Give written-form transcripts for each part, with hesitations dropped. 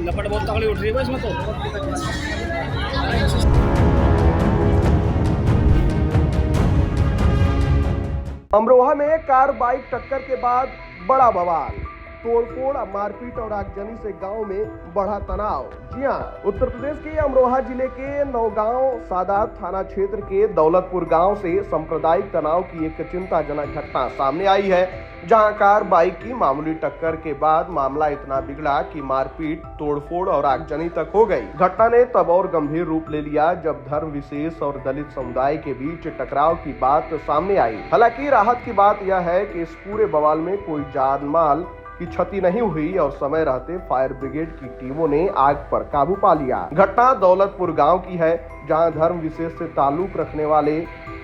लपट बहुत तगड़ी उठ रही है इसमें तो। अमरोहा में कार बाइक टक्कर के बाद बड़ा बवाल, तोड़फोड़, मारपीट और आगजनी से गांव में बढ़ा तनाव। जी हां, उत्तर प्रदेश के अमरोहा जिले के नौगांव सादात थाना क्षेत्र के दौलतपुर गांव से सांप्रदायिक तनाव की एक चिंताजनक घटना सामने आई है, जहां कार बाइक की मामूली टक्कर के बाद मामला इतना बिगड़ा कि मारपीट, तोड़फोड़ और आगजनी तक हो गई। घटना ने तब और गंभीर रूप ले लिया जब धर्म विशेष और दलित समुदाय के बीच टकराव की बात सामने आई। हालांकि राहत की बात यह है कि इस पूरे बवाल में कोई जान माल की क्षति नहीं हुई और समय रहते फायर ब्रिगेड की टीमों ने आग पर काबू पा लिया। घटना दौलतपुर गांव की है, जहां धर्म विशेष से ताल्लुक रखने वाले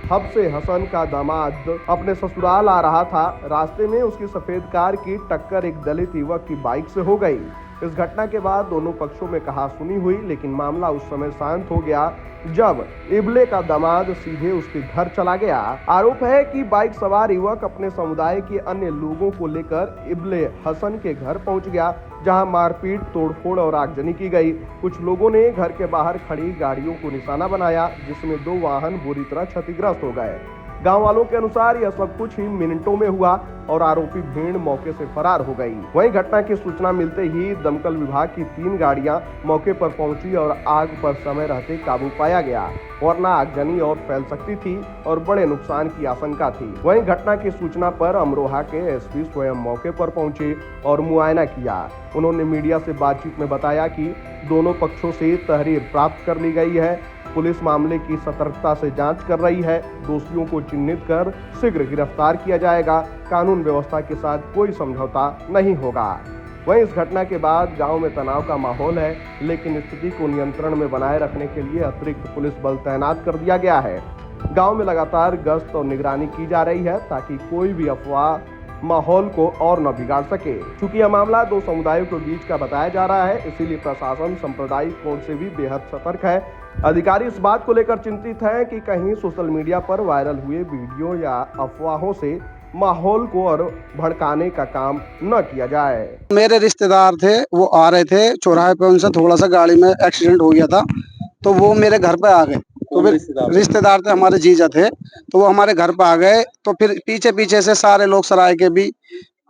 हफ्से हसन का दामाद अपने ससुराल आ रहा था। रास्ते में उसकी सफेद कार की टक्कर एक दलित युवक की बाइक से हो गई। इस घटना के बाद दोनों पक्षों में कहासुनी हुई, लेकिन मामला उस समय शांत हो गया जब इबले का दामाद सीधे उसके घर चला गया। आरोप है कि बाइक सवार युवक अपने समुदाय के अन्य लोगों को लेकर इबले हसन के घर पहुंच गया, जहां मारपीट, तोड़फोड़ और आगजनी की गई। कुछ लोगों ने घर के बाहर खड़ी गाड़ियों को निशाना बनाया, जिसमें 2 वाहन बुरी तरह क्षतिग्रस्त हो गए। गांव वालों के अनुसार यह सब कुछ ही मिनटों में हुआ और आरोपी भीड़ मौके से फरार हो गई। वहीं घटना की सूचना मिलते ही दमकल विभाग की 3 गाड़ियां मौके पर पहुंची और आग पर समय रहते काबू पाया गया, वरना आगजनी और फैल सकती थी और बड़े नुकसान की आशंका थी। वहीं घटना की सूचना पर अमरोहा के एसपी स्वयं मौके पर पहुंचे और मुआयना किया। उन्होंने मीडिया से बातचीत में बताया कि दोनों पक्षों से तहरीर प्राप्त कर ली गई है। पुलिस मामले की सतर्कता से जांच कर रही है। दोषियों को चिन्हित कर शीघ्र गिरफ्तार किया जाएगा। कानून व्यवस्था के साथ कोई समझौता नहीं होगा। वहीं इस घटना के बाद गांव में तनाव का माहौल है, लेकिन स्थिति को नियंत्रण में बनाए रखने के लिए अतिरिक्त पुलिस बल तैनात कर दिया गया है। गांव में लगातार गश्त और निगरानी की जा रही है ताकि कोई भी अफवाह माहौल को और न बिगाड़ सके। चूंकि यह मामला 2 समुदायों के बीच का बताया जा रहा है, इसीलिए प्रशासन सांप्रदायिक कोण से भी बेहद सतर्क है। अधिकारी इस बात को लेकर चिंतित हैं कि कहीं सोशल मीडिया पर वायरल हुए वीडियो या अफवाहों से माहौल को और भड़काने का काम न किया जाए। मेरे रिश्तेदार थे, वो आ रहे थे चौराहे पे, उनसे थोड़ा सा गाड़ी में एक्सीडेंट हो गया था, तो वो मेरे घर पे आ गए। तो फिर रिश्तेदार थे, हमारे जीजा थे, तो वो हमारे घर पे आ गए। तो फिर पीछे पीछे से सारे लोग सराय के भी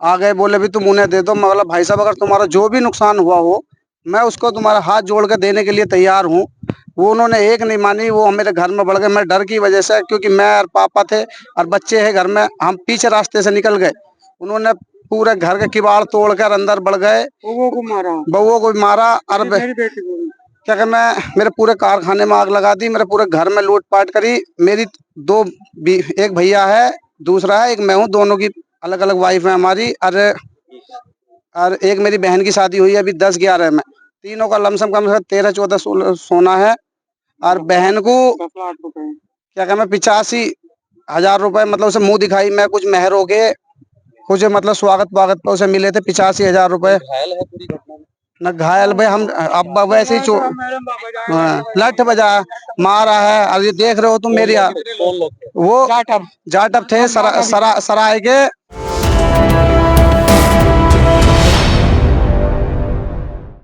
आ गए, बोले भी तुम उन्हें दे दो। मैं बोला भाई साहब, अगर तुम्हारा जो भी नुकसान हुआ हो, मैं उसको तुम्हारा हाथ जोड़ के देने के लिए तैयार हूँ। वो उन्होंने एक नहीं मानी, वो मेरे घर में बढ़ गए। मैं डर की वजह से, क्योंकि मैं और पापा थे और बच्चे हैं घर में, हम पीछे रास्ते से निकल गए। उन्होंने पूरे घर के किवाड़ तोड़कर अंदर बढ़ गए, बउओं को मारा और क्या कहना, मेरे पूरे कारखाने में आग लगा दी, मेरे पूरे घर में लूटपाट करी। मेरी 2 एक भैया है, दूसरा है, एक मैं हूँ, दोनों की अलग अलग वाइफ है हमारी। और एक मेरी बहन की शादी हुई है अभी 10-11 में। तीनों का लमसम कम से 13-14 सोना है। और बहन को क्या कहना 85,000 रुपए, मतलब उसे मुंह दिखाई में कुछ मेहरों के, कुछ मतलब स्वागत पे उसे मिले थे 85,000 रुपए। न घायल भाई, हम अब वैसे ही लठ बजा मारा है। और ये देख रहे हो तुम, मेरी वो जाटव थे सराय के।